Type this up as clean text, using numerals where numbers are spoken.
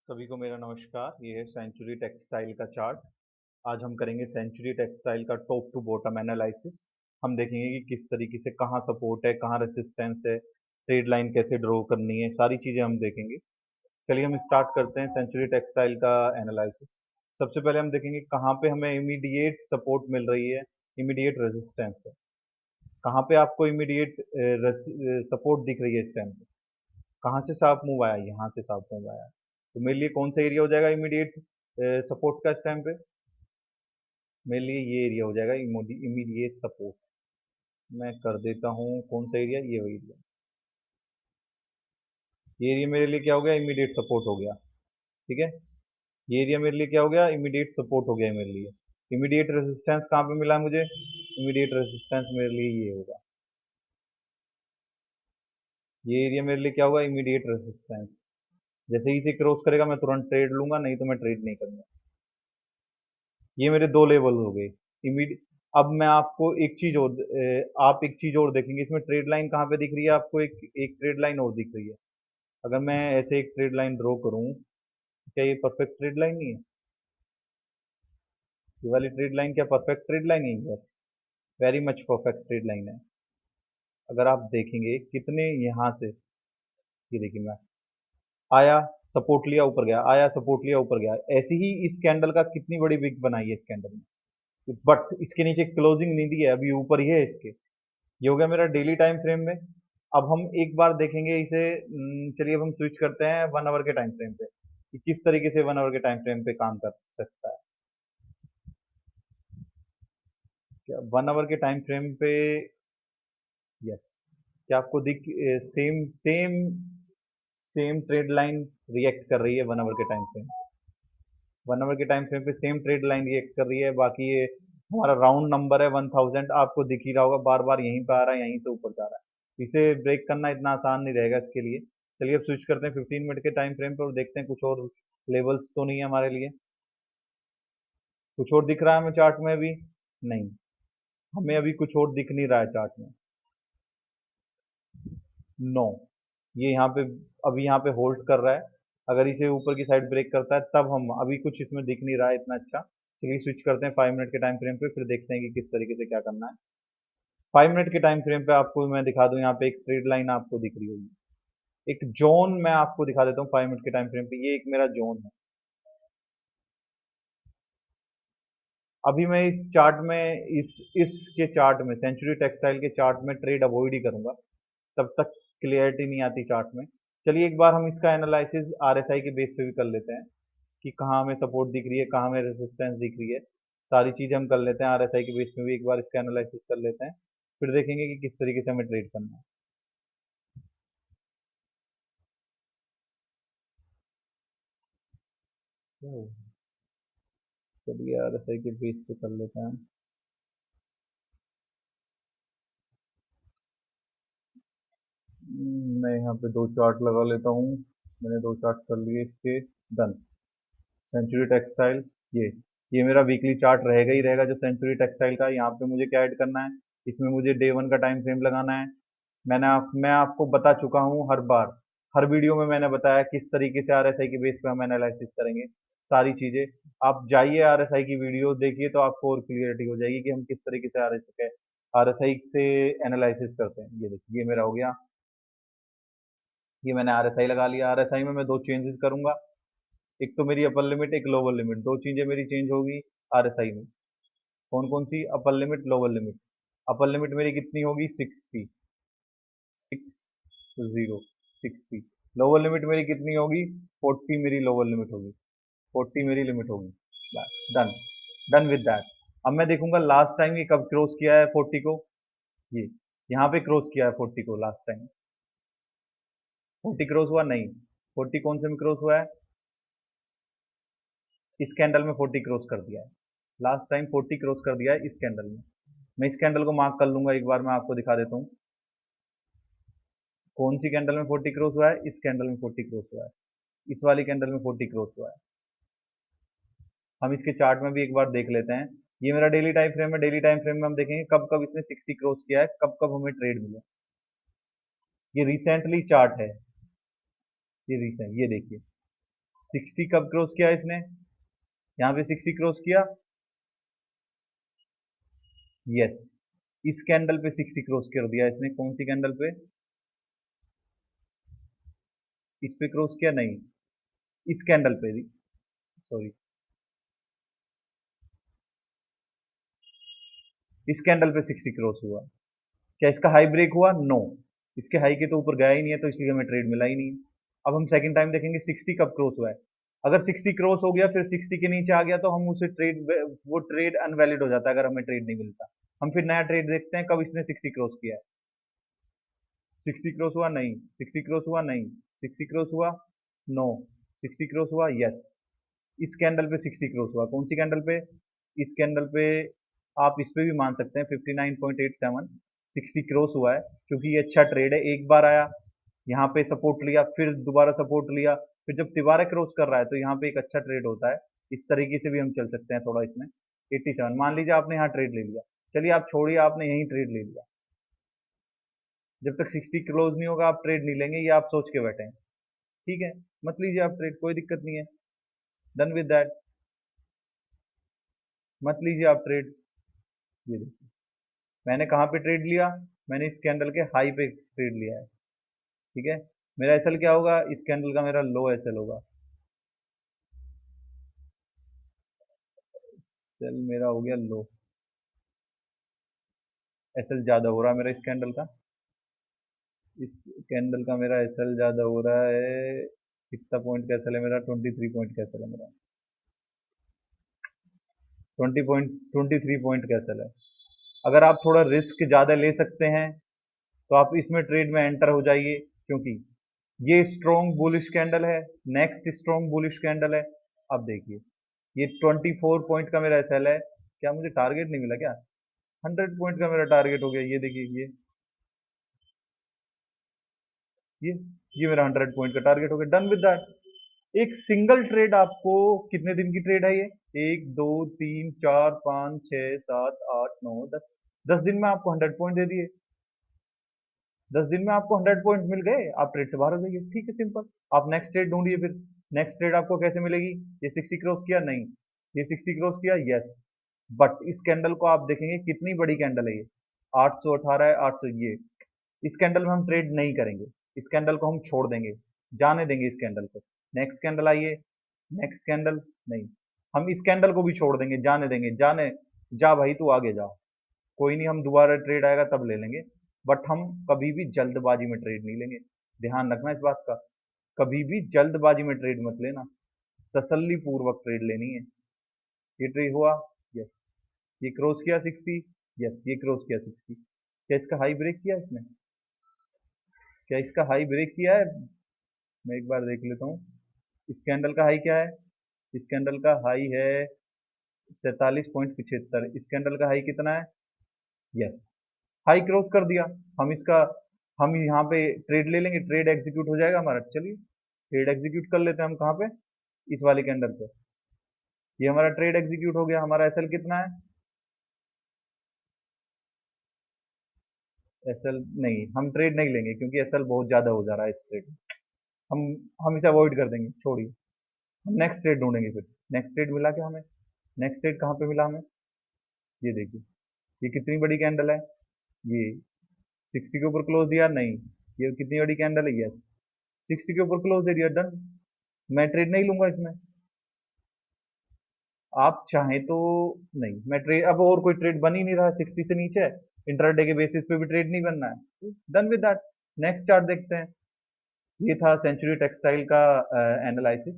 सभी को मेरा नमस्कार। ये है सेंचुरी टेक्सटाइल का चार्ट। आज हम करेंगे सेंचुरी टेक्सटाइल का टॉप टू बॉटम एनालिसिस। हम देखेंगे कि किस तरीके से कहाँ सपोर्ट है, कहाँ रेसिस्टेंस है, ट्रेड लाइन कैसे ड्रॉ करनी है, सारी चीज़ें हम देखेंगे। चलिए हम स्टार्ट करते हैं सेंचुरी टेक्सटाइल का एनालिसिस। सबसे पहले हम देखेंगे कहाँ पे हमें इमीडिएट सपोर्ट मिल रही है, इमीडिएट रेजिस्टेंस है। कहाँ पे आपको इमीडिएट सपोर्ट दिख रही है इस टाइम पे? कहाँ से शार्प मूव आया? यहाँ से शार्प मूव आया। तो मेरे लिए कौन सा एरिया हो जाएगा इमीडिएट सपोर्ट का इस टाइम पे? मेरे लिए ये एरिया हो जाएगा इमीडिएट सपोर्ट। मैं कर देता हूँ कौन सा एरिया, ये एरिया। ये एरिया मेरे लिए क्या हो गया? इमीडिएट सपोर्ट हो गया। ठीक है, ये एरिया मेरे लिए क्या हो गया? इमीडिएट सपोर्ट हो गया मेरे लिए। इमीडिएट रेजिस्टेंस कहाँ पे मिला मुझे? इमीडिएट रेजिस्टेंस मेरे लिए ये होगा। ये एरिया मेरे लिए क्या होगा? Immediate resistance. जैसे ही इसे क्रॉस करेगा मैं तुरंत ट्रेड लूंगा, नहीं तो मैं ट्रेड नहीं करूंगा। ये मेरे दो लेवल हो गए इमीडिएट। अब मैं आपको एक चीज और आप एक चीज और देखेंगे इसमें। ट्रेड लाइन कहाँ पे दिख रही है आपको? एक एक ट्रेड लाइन और दिख रही है। अगर मैं ऐसे एक ट्रेड लाइन ड्रॉ करूं, क्या ये परफेक्ट ट्रेड लाइन नहीं है? ये वाली ट्रेड लाइन क्या परफेक्ट ट्रेड लाइन है? Yes, very much perfect trade line है। अगर आप देखेंगे कितने यहाँ से, ये देखिए, मैं आया, सपोर्ट लिया, ऊपर गया, आया, सपोर्ट लिया, ऊपर गया। ऐसी ही इस कैंडल का कितनी बड़ी विक बनाई है इस कैंडल में, बट इसके नीचे क्लोजिंग नहीं दी है, अभी ऊपर ही है इसके। ये हो गया मेरा डेली टाइम फ्रेम में। अब हम एक बार देखेंगे इसे। चलिए अब हम स्विच करते हैं 1 आवर के टाइम फ्रेम पे कि किस तरीके से 1 आवर के टाइम फ्रेम पे काम कर सकता है। क्या 1 आवर के टाइम फ्रेम पे? यस, क्या आपको दिख same same same trade line react कर रही है 1 आवर के टाइम फ्रेम? 1 आवर के टाइम फ्रेम पे सेम ट्रेड लाइन रिएक्ट कर रही है। बाकी ये हमारा राउंड नंबर है 1000, आपको दिख ही रहा होगा, बार बार यहीं पे आ रहा है, यहीं से ऊपर जा रहा है। इसे ब्रेक करना इतना आसान नहीं रहेगा इसके लिए। चलिए अब स्विच करते हैं 15 मिनट के टाइम फ्रेम पे और देखते हैं कुछ और लेवल्स तो नहीं है हमारे लिए। कुछ और दिख रहा है हमें चार्ट में अभी? नहीं, हमें अभी कुछ और दिख नहीं रहा है चार्ट में। नो, ये यहाँ पे अभी यहाँ पे होल्ड कर रहा है। अगर इसे ऊपर की साइड ब्रेक करता है तब हम, अभी कुछ इसमें दिख नहीं रहा है इतना अच्छा। चलिए स्विच करते हैं 5 मिनट के टाइम फ्रेम पे, फिर देखते हैं कि किस तरीके से क्या करना है। 5 मिनट के टाइम फ्रेम पे आपको मैं दिखा दूं, यहाँ पे एक ट्रेड लाइन आपको दिख रही होगी। एक जोन मैं आपको दिखा देता हूँ 5 मिनट के टाइम फ्रेम पे। ये एक मेरा जोन है। अभी मैं इस चार्ट में, इसके चार्ट में, सेंचुरी टेक्सटाइल के चार्ट में ट्रेड अवॉइड ही करूंगा। तब तक क्लियरिटी नहीं आती चार्ट में। चलिए एक बार हम इसका एनालिसिस आरएसआई के बेस पे भी कर लेते हैं कि कहाँ हमें सपोर्ट दिख रही है, कहाँ हमें रेजिस्टेंस दिख रही है। सारी चीजें हम कर लेते हैं, आरएसआई के बेस में भी एक बार इसका एनालिसिस कर लेते हैं। फिर देखेंगे कि किस तरीके से हमें ट्रेड करना है। चलिए आरएसआई के बेस पे कर लेते हैं। मैं यहाँ पे दो चार्ट लगा लेता हूँ। मैंने दो चार्ट कर लिए इसके। डन। सेंचुरी टेक्सटाइल, ये ये मेरा वीकली चार्ट रहेगा ही रहेगा जो सेंचुरी टेक्सटाइल का। यहाँ पे मुझे क्या ऐड करना है? इसमें मुझे डे 1 का टाइम फ्रेम लगाना है। मैं आपको बता चुका हूँ हर बार, हर वीडियो में मैंने बताया किस तरीके से आरएसआई के बेस पे हम एनालिसिस करेंगे सारी चीजें। आप जाइए आरएसआई की वीडियो देखिए तो आपको और क्लियरिटी हो जाएगी कि हम किस तरीके से आरएसआई से एनालिसिस करते हैं। ये देखिए, ये मेरा हो गया। ये मैंने आरएसआई लगा लिया। आरएसआई में मैं दो चेंजेस करूंगा। एक तो मेरी अपर लिमिट, एक लोअर लिमिट, दो चीजें मेरी चेंज होगी आरएसआई में। कौन कौन सी? Upper limit, lower limit. Upper limit मेरी कितनी होगी? 60, 60, 60। लोअर लिमिट मेरी कितनी होगी? 40 मेरी लोअर लिमिट होगी। 40 मेरी लिमिट होगी। Done, done with that. अब मैं देखूंगा लास्ट टाइम ये कब क्रॉस किया है 40 को। ये यहाँ पे क्रॉस किया है 40 को लास्ट टाइम। 40 क्रॉस हुआ? नहीं। 40 कौन से में क्रॉस हुआ है? इस कैंडल में 40 क्रॉस कर दिया है। लास्ट टाइम 40 क्रॉस कर दिया है इस कैंडल में। मैं इस कैंडल को मार्क कर लूंगा, एक बार मैं आपको दिखा देता हूँ कौन सी कैंडल में 40 क्रॉस हुआ है। इस कैंडल में 40 क्रॉस हुआ है। इस वाली कैंडल में 40 क्रॉस हुआ है। हम इसके चार्ट में भी एक बार देख लेते हैं। ये मेरा डेली टाइम फ्रेम है। डेली टाइम फ्रेम में हम देखेंगे कब कब इसने 60 क्रॉस किया है, कब कब हमें ट्रेड मिला। ये रिसेंटली चार्ट है। ये रिसेंट, ये देखिए, 60 कब क्रॉस किया इसने? यहाँ पे 60 क्रॉस किया। यस, इस कैंडल पे 60 क्रॉस कर दिया इसने। कौन सी कैंडल पे? इस पे क्रॉस किया नहीं, इस कैंडल पे, सॉरी, इस कैंडल पे 60 क्रॉस हुआ। क्या इसका हाई ब्रेक हुआ? नो, इसके हाई के तो ऊपर गया ही नहीं है, तो इसलिए हमें ट्रेड मिला ही नहीं। अब हम सेकंड टाइम देखेंगे 60 कब क्रॉस हुआ है। अगर 60 क्रॉस हो गया फिर 60 के नीचे आ गया तो हम उसे ट्रेड, वो ट्रेड अनवैलिड हो जाता है अगर हमें ट्रेड नहीं मिलता। हम फिर नया ट्रेड देखते हैं कब इसने 60 क्रॉस किया है। 60 क्रॉस हुआ? नहीं। 60 क्रॉस हुआ? नहीं। 60 क्रॉस हुआ? नो। 60 क्रॉस हुआ? यस। इस कैंडल पे 60 क्रॉस हुआ। कौन सी कैंडल पे? इस कैंडल पे। आप इस पे भी मान सकते हैं 59.87 60 क्रॉस हुआ है, क्योंकि ये अच्छा ट्रेड है। एक बार आया, यहाँ पे सपोर्ट लिया, फिर दोबारा सपोर्ट लिया, फिर जब दोबारा क्रॉस कर रहा है तो यहाँ पे एक अच्छा ट्रेड होता है। इस तरीके से भी हम चल सकते हैं थोड़ा इसमें। 87 मान लीजिए आपने यहाँ ट्रेड ले लिया, चलिए आप छोड़िए, आपने यहीं ट्रेड ले लिया। जब तक 60 क्लोज नहीं होगा आप ट्रेड नहीं लेंगे, ये आप सोच के बैठे हैं। ठीक है, मत लीजिए आप ट्रेड, कोई दिक्कत नहीं है। डन विद दैट, मत लीजिए आप ट्रेड। ये देखिए, मैंने कहाँ पे ट्रेड लिया? मैंने इस कैंडल के हाई पे ट्रेड लिया है। ठीक है, मेरा एसएल क्या होगा? इस कैंडल का मेरा लो एसएल होगा। सेल मेरा हो गया लो, एसएल ज्यादा हो रहा है मेरा इस कैंडल का। इस कैंडल का मेरा एसएल ज्यादा हो रहा है। कितना पॉइंट का एसएल है मेरा? 23 पॉइंट का एसएल है मेरा। 23 पॉइंट का एसएल है। अगर आप थोड़ा रिस्क ज्यादा ले सकते हैं तो आप इसमें ट्रेड में एंटर हो जाइए, क्योंकि ये स्ट्रॉन्ग बुलिश कैंडल है, नेक्स्ट स्ट्रॉन्ग बुलिश कैंडल है। अब देखिए, ये 24 पॉइंट का मेरा एसएल है। क्या मुझे टारगेट नहीं मिला क्या? 100 पॉइंट का मेरा टारगेट हो गया। ये देखिए, ये ये मेरा 100 पॉइंट का टारगेट हो गया। Done with that. एक सिंगल ट्रेड आपको, कितने दिन की ट्रेड है ये? 1 2 3 4 5 6 7 8 9 10, 10 दिन में आपको 100 पॉइंट दे दिए। 10 दिन में आपको 100 पॉइंट मिल गए, आप ट्रेड से बाहर हो जाइए। ठीक है, सिंपल। आप नेक्स्ट ट्रेड ढूंढिए फिर। नेक्स्ट ट्रेड आपको कैसे मिलेगी? ये 60 क्रॉस किया? नहीं। ये 60 क्रॉस किया? यस। बट इस कैंडल को आप देखेंगे कितनी बड़ी कैंडल है ये, 818 है, 800। ये इस कैंडल में हम ट्रेड नहीं करेंगे, इस कैंडल को हम छोड़ देंगे, जाने देंगे इस कैंडल को। नेक्स्ट कैंडल आइए, नेक्स्ट कैंडल, नहीं, हम इस कैंडल को भी छोड़ देंगे, जाने देंगे, जाने, जा भाई तू आगे जा, कोई नहीं, हम दोबारा ट्रेड आएगा तब ले लेंगे। बट हम कभी भी जल्दबाजी में ट्रेड नहीं लेंगे, ध्यान रखना इस बात का। कभी भी जल्दबाजी में ट्रेड मत लेना, तसल्ली पूर्वक ट्रेड लेनी है। ये ट्रेड हुआ? यस। ये क्रॉस किया 60? यस, ये क्रॉस किया 60। क्या इसका हाई ब्रेक किया इसने? क्या इसका हाई ब्रेक किया है? मैं एक बार देख लेता हूँ। इस कैंडल का हाई क्या है? इस कैंडल का हाई है 47.75। इस कैंडल का हाई कितना है? यस, हाई क्रॉस कर दिया। हम इसका, हम यहाँ पे ट्रेड ले लेंगे, ट्रेड एग्जीक्यूट हो जाएगा हमारा। चलिए ट्रेड एग्जीक्यूट कर लेते हैं हम। कहाँ पे? इस वाली कैंडल पे। ये हमारा ट्रेड एग्जीक्यूट हो गया। हमारा एसएल कितना है? एसएल नहीं, हम ट्रेड नहीं लेंगे क्योंकि एसएल बहुत ज्यादा हो जा रहा है इस ट्रेड में। हम हम इसे अवॉइड कर देंगे, छोड़िए। हम नेक्स्ट ट्रेड ढूंढेंगे फिर। नेक्स्ट ट्रेड मिला क्या हमें? नेक्स्ट ट्रेड कहाँ पे मिला हमें? ये देखिए, ये कितनी बड़ी कैंडल है? ये 60 के ऊपर क्लोज दिया? नहीं। ये कितनी बड़ी कैंडल है? यस, 60 के ऊपर क्लोज दे दिया। डन। मैं ट्रेड नहीं लूंगा इसमें। आप चाहें तो, नहीं, मैं ट्रेड, अब और कोई ट्रेड बन ही नहीं रहा, 60 से नीचे है। इंटरडे के बेसिस पे भी ट्रेड नहीं बनना है। Done with that. Next chart देखते हैं। ये था सेंचुरी टेक्सटाइल का एनालिसिस।